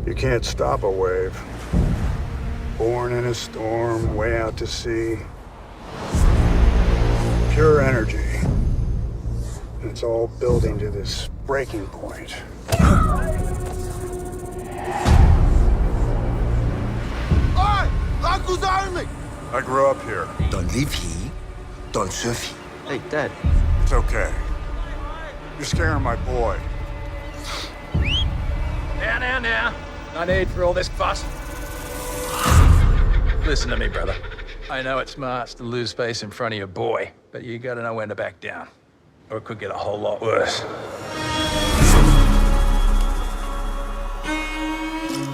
You can't stop a wave. Born in a storm, way out to sea. Pure energy. And it's all building to this breaking point. Oi! Locals only! I grew up here. Don't live here, don't surf here. Hey, Dad. It's okay. You're scaring my boy. Now. No need for all this fuss. Listen to me, brother. I know it's smart to lose face in front of your boy, but you gotta know when to back down, or it could get a whole lot worse.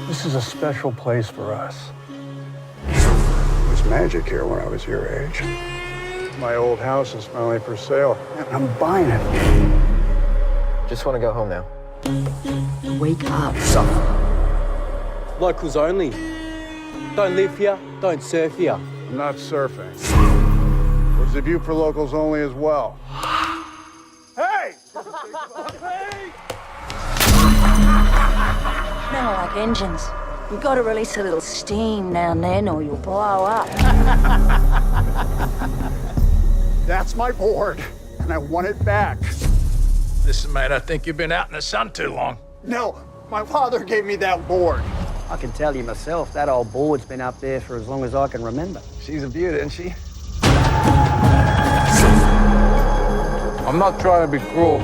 This is a special place for us. It was magic here when I was your age. My old house is finally for sale, and I'm buying it. Just want to go home now. Wake up. Locals only. Don't live here, don't surf here. I'm not surfing. There's a view for locals only as well. Hey! Men are like engines. You've got to release a little steam now and then or you'll blow up. That's my board, and I want it back. Listen, mate, I think you've been out in the sun too long. No, my father gave me that board. I can tell you myself, that old board's been up there for as long as I can remember. She's a beaut, isn't she? I'm not trying to be cruel.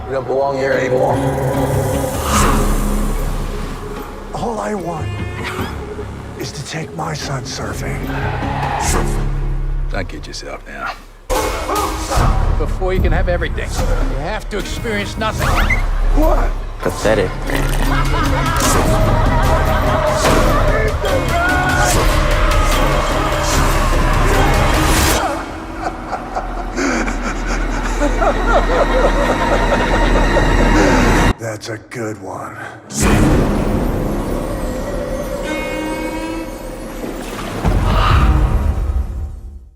We don't belong here anymore. All I want is to take my son surfing. Don't kid yourself now. Before you can have everything, you have to experience nothing. What? Pathetic. That's a good one.